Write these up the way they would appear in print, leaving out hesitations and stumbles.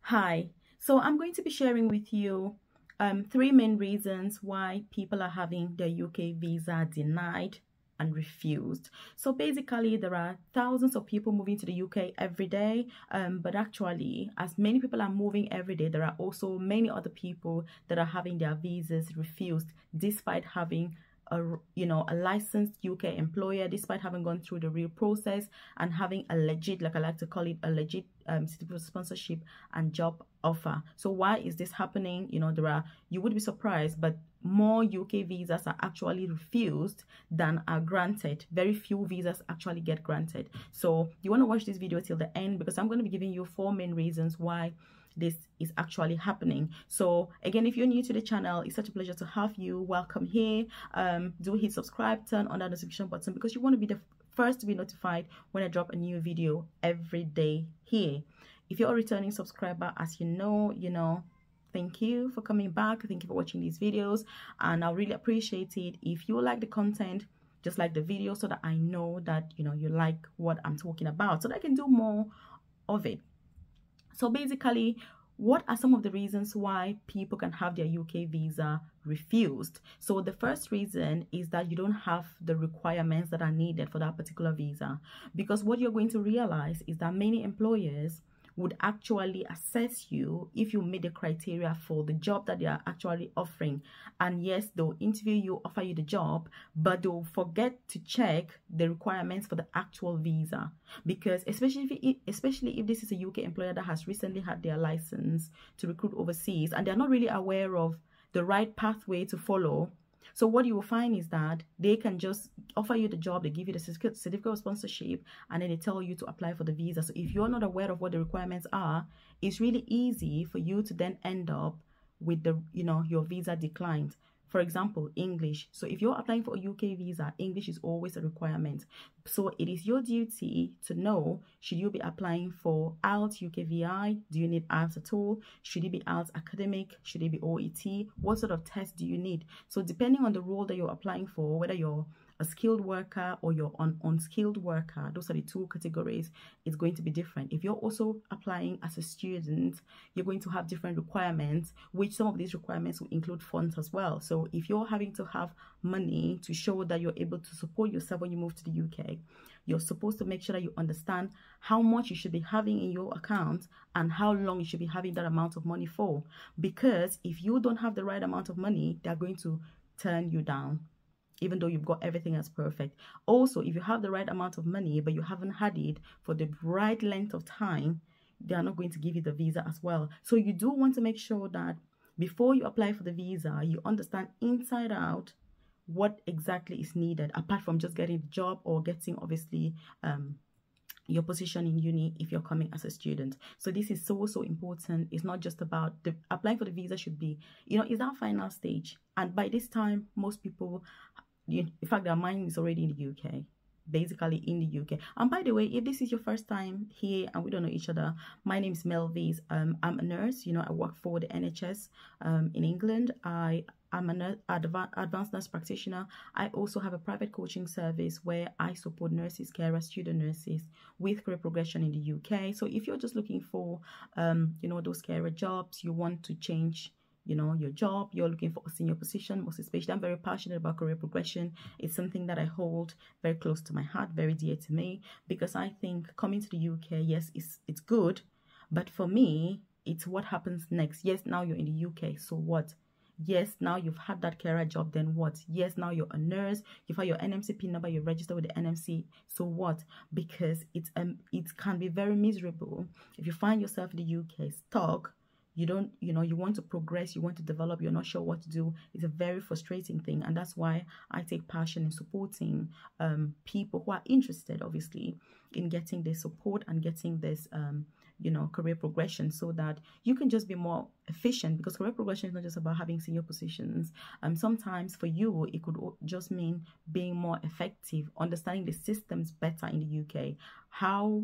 Hi, so I'm going to be sharing with you three main reasons why people are having their UK visa denied and refused. So basically, there are thousands of people moving to the UK every day, but actually, as many people are moving every day, there are also many other people that are having their visas refused despite having a licensed UK employer, despite having gone through the real process and having a legit, like I like to call it, a legit certificate of sponsorship and job offer. So why is this happening? You would be surprised, but more UK visas are actually refused than are granted. Very few visas actually get granted. So you want to watch this video till the end, because I'm going to be giving you four main reasons why this is actually happening. So again, if you're new to the channel, it's such a pleasure to have you. Welcome here. Do hit subscribe, turn on that notification button, because you want to be the first to be notified when I drop a new video every day here. If you're a returning subscriber, as you know, thank you for coming back. Thank you for watching these videos, and I'll really appreciate it if you like the content, just like the video, so that I know that you like what I'm talking about, so that I can do more of it. So basically, what are some of the reasons why people can have their UK visa refused? So the first reason is that you don't have the requirements that are needed for that particular visa. Because what you're going to realize is that many employers would actually assess you if you meet the criteria for the job that they are actually offering. And yes, they'll interview you, offer you the job, but they'll forget to check the requirements for the actual visa. Because especially if this is a UK employer that has recently had their license to recruit overseas, and they're not really aware of the right pathway to follow. So what you will find is that they can just offer you the job, they give you the certificate of sponsorship, and then they tell you to apply for the visa. So if you're not aware of what the requirements are, it's really easy for you to then end up with your visa declined. For example, English. So if you're applying for a UK visa, English is always a requirement. So it is your duty to know, should you be applying for IELTS UKVI? Do you need IELTS at all? Should it be IELTS academic? Should it be OET? What sort of test do you need? So depending on the role that you're applying for, whether you're a skilled worker or you're an unskilled worker, those are the two categories. It's going to be different. If you're also applying as a student, you're going to have different requirements, which some of these requirements will include funds as well. So if you're having to have money to show that you're able to support yourself when you move to the UK, you're supposed to make sure that you understand how much you should be having in your account and how long you should be having that amount of money for. Because if you don't have the right amount of money, they're going to turn you down, even though you've got everything as perfect. Also, if you have the right amount of money, but you haven't had it for the right length of time, they are not going to give you the visa as well. So you do want to make sure that before you apply for the visa, you understand inside out what exactly is needed, apart from just getting the job or getting, obviously, your position in uni if you're coming as a student. So this is so important. It's not just about applying for the visa. Should be, it's our final stage, and by this time most people, in fact, their mind is already in the UK, basically in the UK. And by the way, if this is your first time here and we don't know each other, my name is Melvis. I'm a nurse. I work for the NHS in England. I'm an advanced nurse practitioner. I also have a private coaching service where I support nurses, carers, student nurses with career progression in the UK. So if you're just looking for, those carer jobs, you want to change your job, you're looking for a senior position, most especially, I'm very passionate about career progression. It's something that I hold very close to my heart, very dear to me, because I think coming to the UK, yes, it's good, but for me, it's what happens next. Yes, now you're in the UK, so what? Yes, now you've had that carer job, then what? Yes, now you're a nurse, you've had your NMC PIN number, you're registered with the NMC, so what? Because it can be very miserable if you find yourself in the UK stuck. You don't, you want to progress, you want to develop, you're not sure what to do. It's a very frustrating thing. And that's why I take passion in supporting people who are interested, obviously, in getting this support and getting this, career progression, so that you can just be more efficient. Because career progression is not just about having senior positions. Sometimes for you, it could just mean being more effective, understanding the systems better in the UK. How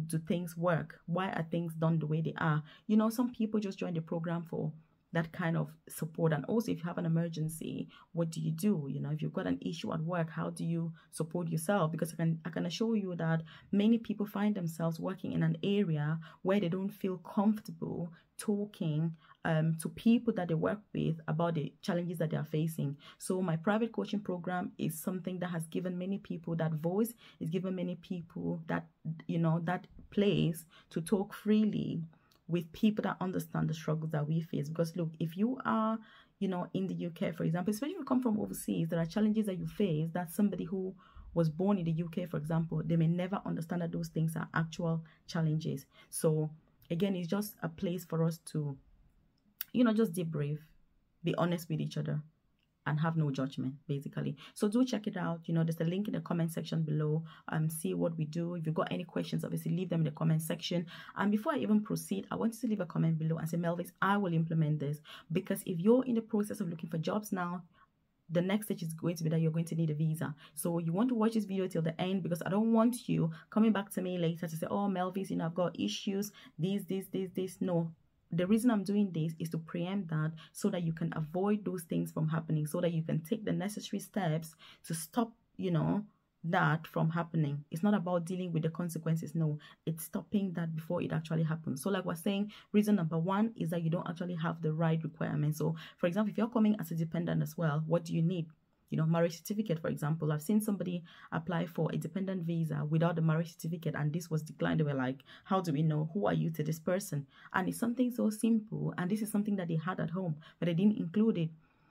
do things work? Why are things done the way they are? Some people just join the program for that kind of support. And also, if you have an emergency, what do you do? You know, if you've got an issue at work, how do you support yourself? Because I can assure you that many people find themselves working in an area where they don't feel comfortable talking to people that they work with about the challenges that they are facing. So my private coaching program is something that has given many people that voice, it's given many people that, you know, that place to talk freely with people that understand the struggles that we face. Because look, if you are, you know, in the UK, for example, especially if you come from overseas, there are challenges that you face that somebody who was born in the UK, for example, they may never understand that those things are actual challenges. So again, it's just a place for us to, you know, just debrief, be honest with each other, and have no judgment, basically. So do check it out. You know, there's a link in the comment section below. See what we do. If you've got any questions, obviously leave them in the comment section. And before I even proceed, I want you to leave a comment below and say, Melvis, I will implement this. Because if you're in the process of looking for jobs now, the next stage is going to be that you're going to need a visa. So you want to watch this video till the end, because I don't want you coming back to me later to say, oh, Melvis, you know, I've got issues, this. No. The reason I'm doing this is to preempt that, so that you can avoid those things from happening, so that you can take the necessary steps to stop, you know, that from happening. It's not about dealing with the consequences. No, it's stopping that before it actually happens. So like we're saying, reason number one is that you don't actually have the right requirements. So for example, if you're coming as a dependent as well, what do you need? You know, marriage certificate, for example. I've seen somebody apply for a dependent visa without the marriage certificate, and this was declined. They were like, how do we know? Who are you to this person? And it's something so simple, and this is something that they had at home, but they didn't include it.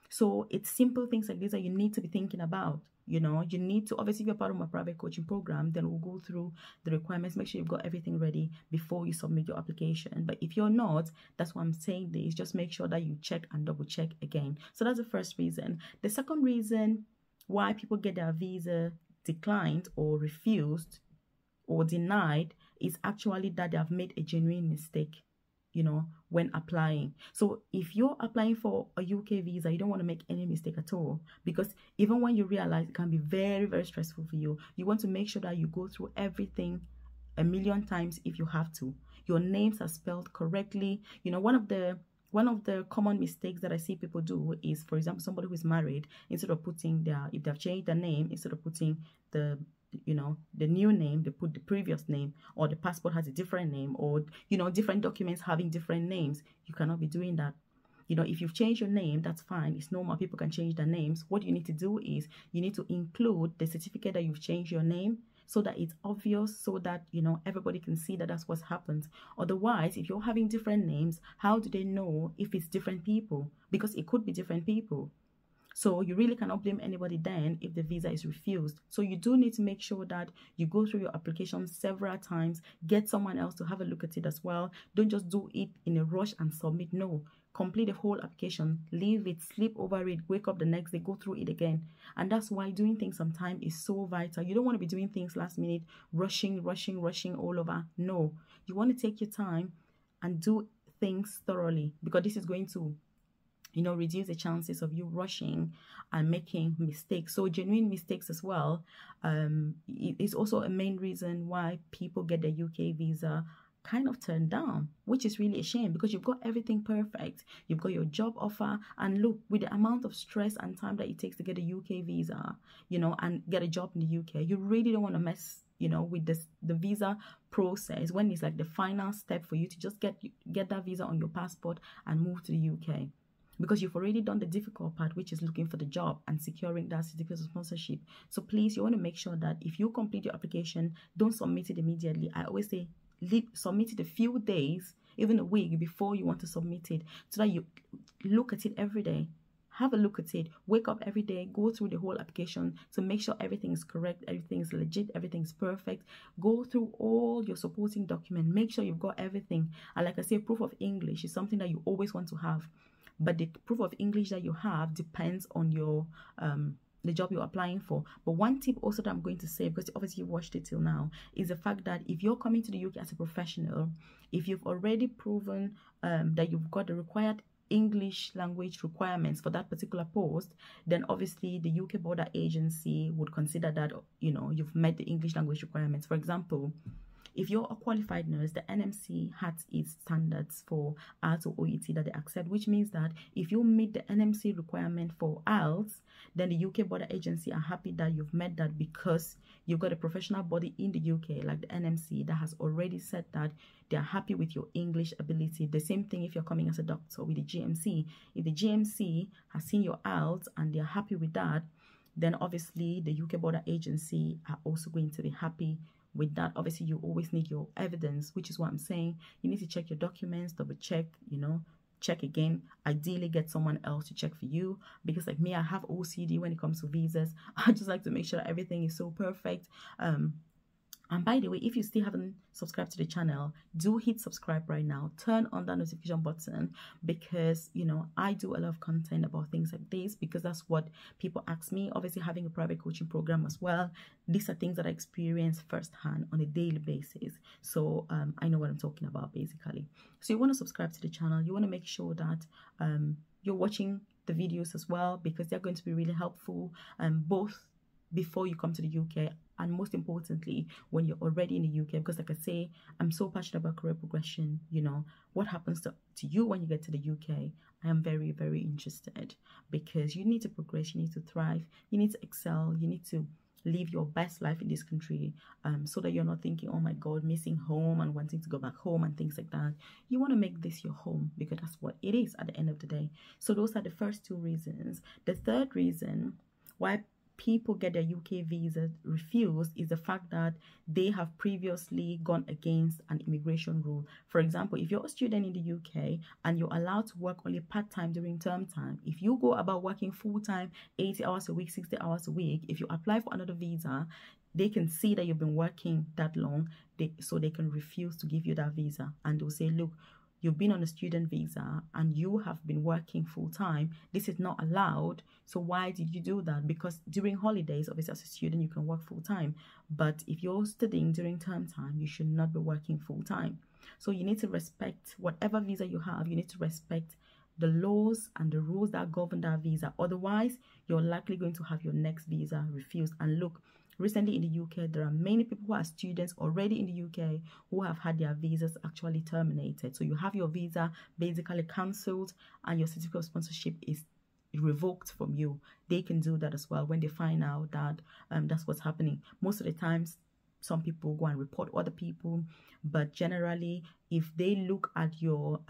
So it's simple things like this that you need to be thinking about. You know, you need to, obviously, if you're part of my private coaching program, then we'll go through the requirements, make sure you've got everything ready before you submit your application. But if you're not, that's why I'm saying this, just make sure that you check and double check again. So that's the first reason. The second reason why people get their visa declined or refused or denied is actually that they have made a genuine mistake, you know, when applying. So if you're applying for a UK visa, you don't want to make any mistake at all, because even when you realize it can be very, very stressful for you, you want to make sure that you go through everything a million times if you have to. Your names are spelled correctly. You know, one of the common mistakes that I see people do is, for example, somebody who is married, instead of putting their, if they've changed their name, instead of putting the, you know, the new name, they put the previous name, or the passport has a different name, or, you know, different documents having different names. You cannot be doing that. You know, if you've changed your name, that's fine. It's normal. People can change their names. What you need to do is you need to include the certificate that you've changed your name, so that it's obvious, so that, you know, everybody can see that that's what's happened. Otherwise, if you're having different names, how do they know if it's different people? Because it could be different people. So you really cannot blame anybody then if the visa is refused. So you do need to make sure that you go through your application several times, get someone else to have a look at it as well. Don't just do it in a rush and submit. No, complete the whole application, leave it, sleep over it, wake up the next day, go through it again. And that's why doing things on time is so vital. You don't want to be doing things last minute, rushing all over. No, you want to take your time and do things thoroughly, because this is going to, you know, reduce the chances of you rushing and making mistakes. So genuine mistakes as well is also a main reason why people get the UK visa kind of turned down, which is really a shame, because you've got everything perfect. You've got your job offer, and look, with the amount of stress and time that it takes to get a UK visa, you know, and get a job in the UK, you really don't want to mess, you know, with the visa process when it's like the final step for you to just get that visa on your passport and move to the UK. Because you've already done the difficult part, which is looking for the job and securing that certificate of sponsorship. So please, you want to make sure that if you complete your application, don't submit it immediately. I always say, submit it a few days, even a week before you want to submit it, so that you look at it every day. Have a look at it, wake up every day, go through the whole application to make sure everything is correct, everything is legit, everything is perfect. Go through all your supporting documents, make sure you've got everything. And like I say, proof of English is something that you always want to have. But the proof of English that you have depends on your the job you're applying for. But one tip also that I'm going to say, because obviously you watched it till now, is the fact that if you're coming to the UK as a professional, if you've already proven that you've got the required English language requirements for that particular post, then obviously the UK border agency would consider that, you know, you've met the English language requirements. For example, if you're a qualified nurse, the NMC has its standards for IELTS or OET that they accept, which means that if you meet the NMC requirement for IELTS, then the UK border agency are happy that you've met that, because you've got a professional body in the UK like the NMC that has already said that they are happy with your English ability. The same thing if you're coming as a doctor with the GMC. If the GMC has seen your IELTS and they're happy with that, then obviously the UK border agency are also going to be happy with that. Obviously, you always need your evidence, which is what I'm saying. You need to check your documents, double check, you know, check again. Ideally, get someone else to check for you, because like me, I have OCD when it comes to visas. I just like to make sure that everything is so perfect. And by the way, if you still haven't subscribed to the channel, do hit subscribe right now. Turn on that notification button, because, you know, I do a lot of content about things like this, because that's what people ask me. Obviously, having a private coaching program as well. These are things that I experience firsthand on a daily basis. So I know what I'm talking about, basically. So you want to subscribe to the channel. You want to make sure that you're watching the videos as well, because they're going to be really helpful, both before you come to the UK and most importantly when you're already in the UK, because like I say, I'm so passionate about career progression. You know, what happens to you when you get to the UK, I am very, very interested, because you need to progress, you need to thrive, you need to excel, you need to live your best life in this country, so that you're not thinking, oh my God, missing home and wanting to go back home and things like that. You want to make this your home, because that's what it is at the end of the day. So those are the first two reasons. The third reason why people get their UK visa refused is the fact that they have previously gone against an immigration rule. For example, if you're a student in the UK and you're allowed to work only part-time during term time, if you go about working full-time, 80 hours a week, 60 hours a week, if you apply for another visa, they can see that you've been working that long, so they can refuse to give you that visa. And they'll say, look, you've been on a student visa and you have been working full-time. This is not allowed. So why did you do that? Because during holidays, obviously as a student, you can work full-time. But if you're studying during term time, you should not be working full-time. So you need to respect whatever visa you have. You need to respect the laws and the rules that govern that visa. Otherwise, you're likely going to have your next visa refused. And look, recently in the UK, there are many people who are students already in the UK who have had their visas actually terminated. So you have your visa basically cancelled and your certificate of sponsorship is revoked from you. They can do that as well when they find out that that's what's happening. Most of the times, some people go and report other people, but generally, if they look at your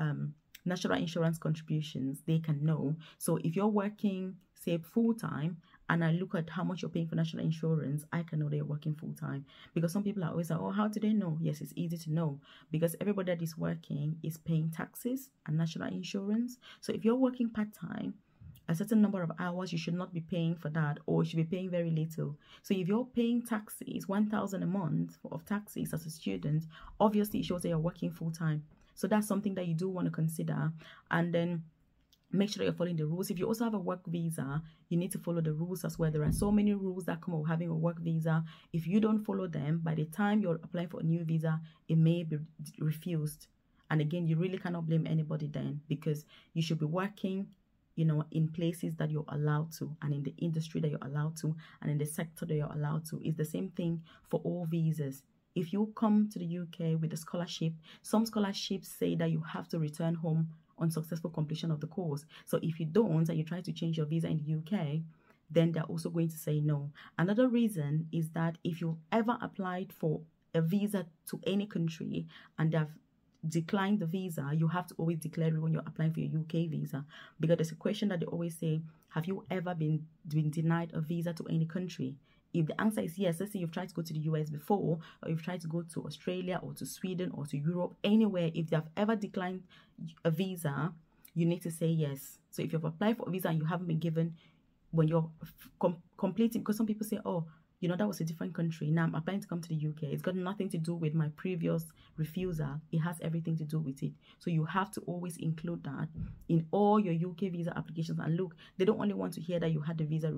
national insurance contributions, they can know. So if you're working, say, full-time, and I look at how much you're paying for national insurance, I can know that you're working full-time. Because some people are always like, oh, how do they know? Yes, it's easy to know, because everybody that is working is paying taxes and national insurance. So if you're working part-time, a certain number of hours, you should not be paying for that, or you should be paying very little. So if you're paying taxes, 1,000 a month of taxes as a student, obviously it shows that you're working full-time. So that's something that you do want to consider. And then make sure that you're following the rules. If you also have a work visa, you need to follow the rules as well. There are so many rules that come with having a work visa. If you don't follow them, by the time you're applying for a new visa, it may be refused. And again, you really cannot blame anybody then, because you should be working, you know, in places that you're allowed to, and in the industry that you're allowed to, and in the sector that you're allowed to. It's the same thing for all visas. If you come to the UK with a scholarship, some scholarships say that you have to return home on successful completion of the course. So if you don't and you try to change your visa in the UK, then they're also going to say no. Another reason is that if you ever applied for a visa to any country and they've declined the visa, you have to always declare it when you're applying for your UK visa, because there's a question that they always say, have you ever been denied a visa to any country? If the answer is yes, let's say you've tried to go to the US before, or you've tried to go to Australia or to Sweden or to Europe, anywhere, if they've ever declined a visa, you need to say yes. So if you've applied for a visa and you haven't been given, when you're completing, because some people say, oh, you know, that was a different country, now I'm applying to come to the UK. It's got nothing to do with my previous refusal. It has everything to do with it. So you have to always include that in all your UK visa applications. And look, they don't only want to hear that you had the visa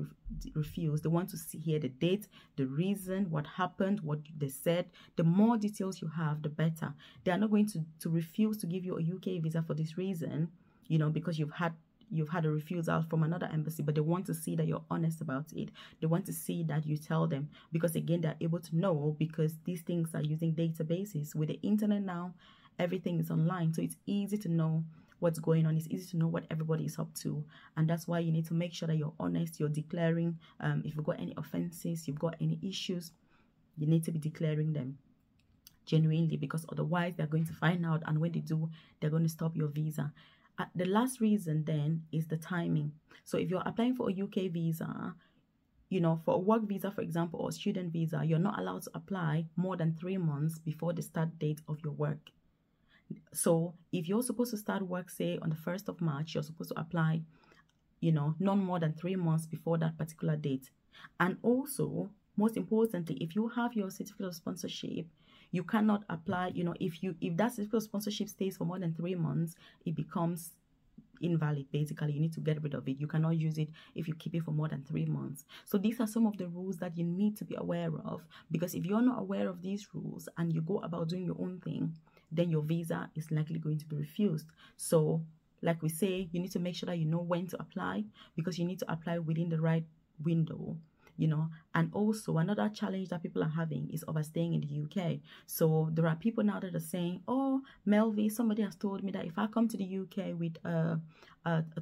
refused. They want to hear the date, the reason, what happened, what they said. The more details you have, the better. They are not going to refuse to give you a UK visa for this reason, you know, because you've had you've had a refusal from another embassy, but they want to see that you're honest about it. They want to see that you tell them, because again, they're able to know, because these things are using databases. With the internet now, everything is online, so it's easy to know what's going on. It's easy to know what everybody is up to, and that's why you need to make sure that you're honest. You're declaring if you've got any offenses, you've got any issues, you need to be declaring them genuinely, because otherwise they're going to find out, and when they do, they're going to stop your visa. The last reason then is the timing. So if you're applying for a UK visa, you know, for a work visa, for example, or student visa, you're not allowed to apply more than 3 months before the start date of your work. So if you're supposed to start work, say on the 1st of March, you're supposed to apply, you know, not more than 3 months before that particular date. And also, most importantly, if you have your certificate of sponsorship, you cannot apply, you know, if that certificate of sponsorship stays for more than 3 months, it becomes invalid. Basically, you need to get rid of it. You cannot use it if you keep it for more than 3 months. So these are some of the rules that you need to be aware of, because if you're not aware of these rules and you go about doing your own thing, then your visa is likely going to be refused. So like we say, you need to make sure that you know when to apply, because you need to apply within the right window, you know. And also another challenge that people are having is overstaying in the UK. So there are people now that are saying, oh, Melvi, somebody has told me that if I come to the UK with a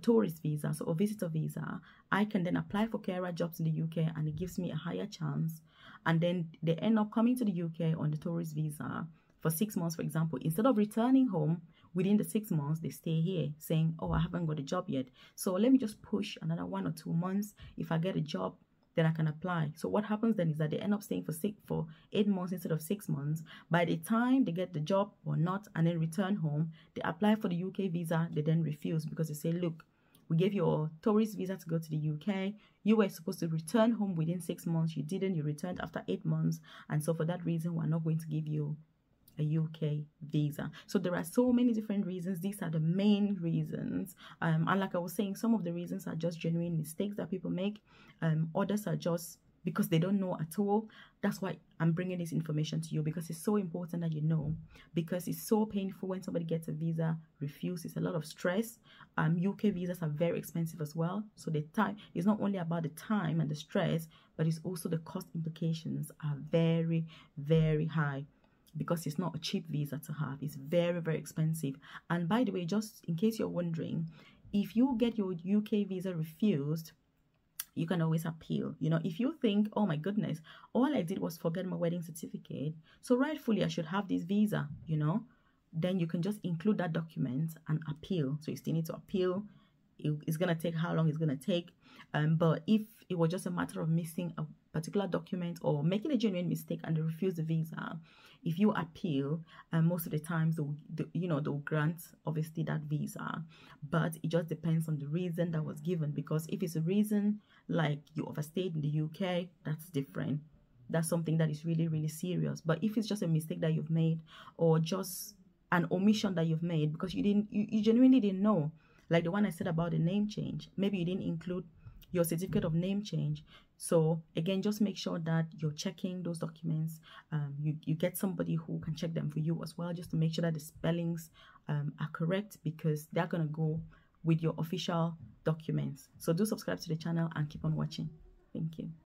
tourist visa, so a visitor visa, I can then apply for carer jobs in the UK and it gives me a higher chance. And then they end up coming to the UK on the tourist visa for 6 months, for example. Instead of returning home within the 6 months, they stay here saying, oh, I haven't got a job yet, so let me just push another 1 or 2 months. If I get a job, then I can apply. So what happens then is that they end up staying for 8 months instead of 6 months. By the time they get the job or not and then return home, they apply for the UK visa, they then refuse, because they say, look, we gave you a tourist visa to go to the UK. You were supposed to return home within 6 months. You didn't. You returned after 8 months. And so for that reason, we're not going to give you a UK visa. So there are so many different reasons. These are the main reasons, and like I was saying, some of the reasons are just genuine mistakes that people make. Others are just because they don't know at all. That's why I'm bringing this information to you, because it's so important that you know, because it's so painful when somebody gets a visa refused. It's a lot of stress. UK visas are very expensive as well, so the time is not only about the time and the stress, but it's also the cost implications are very, very high, because it's not a cheap visa to have. It's very, very expensive. And by the way, just in case you're wondering, if you get your UK visa refused, you can always appeal. You know, if you think, oh my goodness, all I did was forget my wedding certificate, so rightfully I should have this visa, you know, then you can just include that document and appeal. So you still need to appeal. It's going to take how long it's going to take. But if it was just a matter of missing a particular document or making a genuine mistake and they refuse the visa, if you appeal, most of the times they'll grant obviously that visa. But it just depends on the reason that was given, because if it's a reason like you overstayed in the UK, that's different. That's something that is really, really serious. But if it's just a mistake that you've made, or just an omission that you've made because you genuinely didn't know, like the one I said about the name change, maybe you didn't include your certificate of name change. So again, just make sure that you're checking those documents. You get somebody who can check them for you as well, just to make sure that the spellings are correct, because they're going to go with your official documents. So do subscribe to the channel and keep on watching. Thank you.